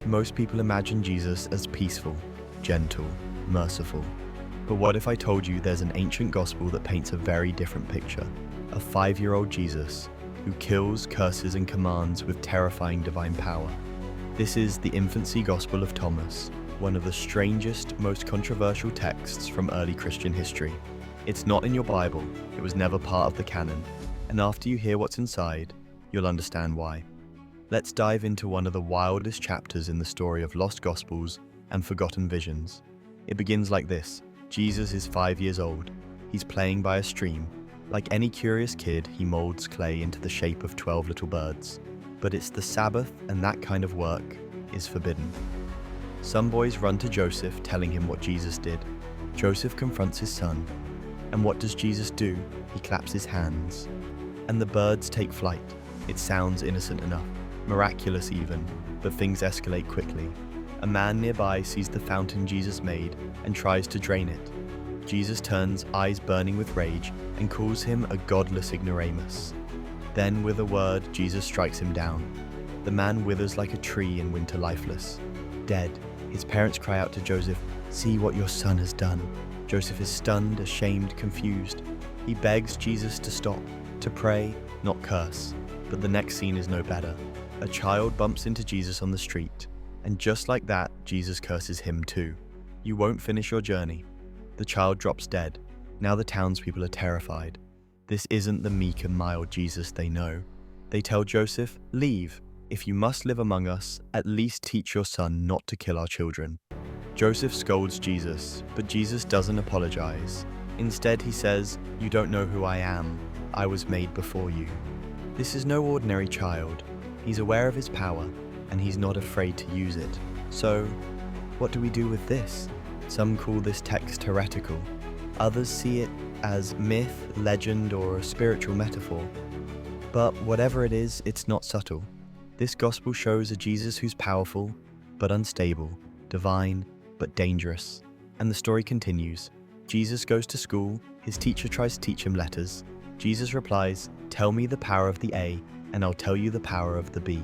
Most people imagine Jesus as peaceful, gentle, merciful. But what if I told you there's an ancient gospel that paints a very different picture? A 5-year-old Jesus who kills, curses, and commands with terrifying divine power. This is the Infancy Gospel of Thomas, one of the strangest, most controversial texts from early Christian history. It's not in your Bible, it was never part of the canon, and after you hear what's inside, you'll understand why. Let's dive into one of the wildest chapters in the story of lost gospels and forgotten visions. It begins like this. Jesus is 5 years old. He's playing by a stream. Like any curious kid, he molds clay into the shape of 12 little birds. But it's the Sabbath, and that kind of work is forbidden. Some boys run to Joseph, telling him what Jesus did. Joseph confronts his son. And what does Jesus do? He claps his hands. And the birds take flight. It sounds innocent enough, miraculous even, but things escalate quickly. A man nearby sees the fountain Jesus made and tries to drain it. Jesus turns, eyes burning with rage, and calls him a godless ignoramus. Then, with a word, Jesus strikes him down. The man withers like a tree in winter, lifeless. Dead, his parents cry out to Joseph, "See what your son has done." Joseph is stunned, ashamed, confused. He begs Jesus to stop, to pray, not curse. But the next scene is no better. A child bumps into Jesus on the street, and just like that, Jesus curses him too. "You won't finish your journey." The child drops dead. Now the townspeople are terrified. This isn't the meek and mild Jesus they know. They tell Joseph, "Leave. If you must live among us, at least teach your son not to kill our children." Joseph scolds Jesus, but Jesus doesn't apologize. Instead, he says, "You don't know who I am. I was made before you." This is no ordinary child. He's aware of his power, and he's not afraid to use it. So, what do we do with this? Some call this text heretical. Others see it as myth, legend, or a spiritual metaphor. But whatever it is, it's not subtle. This gospel shows a Jesus who's powerful, but unstable, divine, but dangerous. And the story continues. Jesus goes to school. His teacher tries to teach him letters. Jesus replies, "Tell me the power of the A, and I'll tell you the power of the B."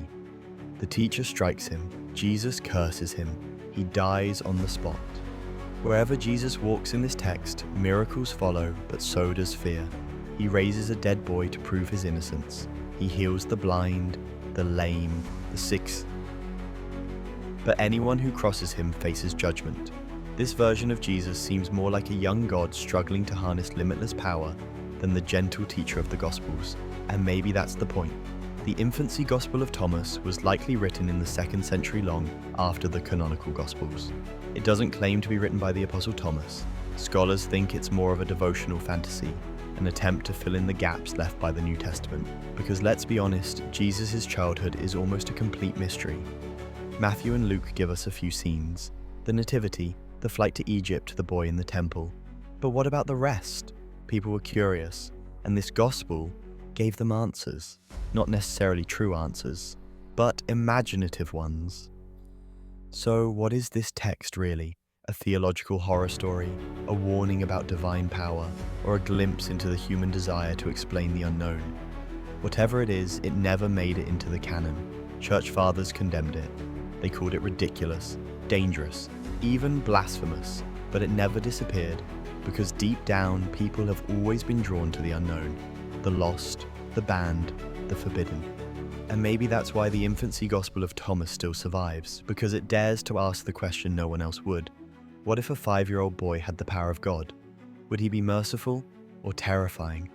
The teacher strikes him. Jesus curses him. He dies on the spot. Wherever Jesus walks in this text, miracles follow, but so does fear. He raises a dead boy to prove his innocence. He heals the blind, the lame, the sick. But anyone who crosses him faces judgment. This version of Jesus seems more like a young God struggling to harness limitless power than the gentle teacher of the Gospels. And maybe that's the point. The Infancy Gospel of Thomas was likely written in the 2nd century long after the canonical Gospels. It doesn't claim to be written by the Apostle Thomas. Scholars think it's more of a devotional fantasy, an attempt to fill in the gaps left by the New Testament. Because let's be honest, Jesus' childhood is almost a complete mystery. Matthew and Luke give us a few scenes. The Nativity, the flight to Egypt, the boy in the temple. But what about the rest? People were curious, and this gospel gave them answers. Not necessarily true answers, but imaginative ones. So what is this text really? A theological horror story, a warning about divine power, or a glimpse into the human desire to explain the unknown? Whatever it is, it never made it into the canon. Church fathers condemned it. They called it ridiculous, dangerous, even blasphemous, but it never disappeared, because deep down, people have always been drawn to the unknown, the lost, the banned, the forbidden. And maybe that's why the Infancy Gospel of Thomas still survives, because it dares to ask the question no one else would. What if a 5-year-old boy had the power of God? Would he be merciful or terrifying?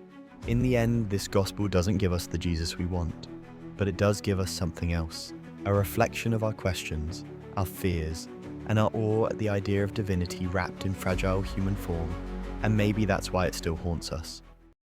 In the end, this gospel doesn't give us the Jesus we want, but it does give us something else, a reflection of our questions, our fears, and our awe at the idea of divinity wrapped in fragile human form. And maybe that's why it still haunts us.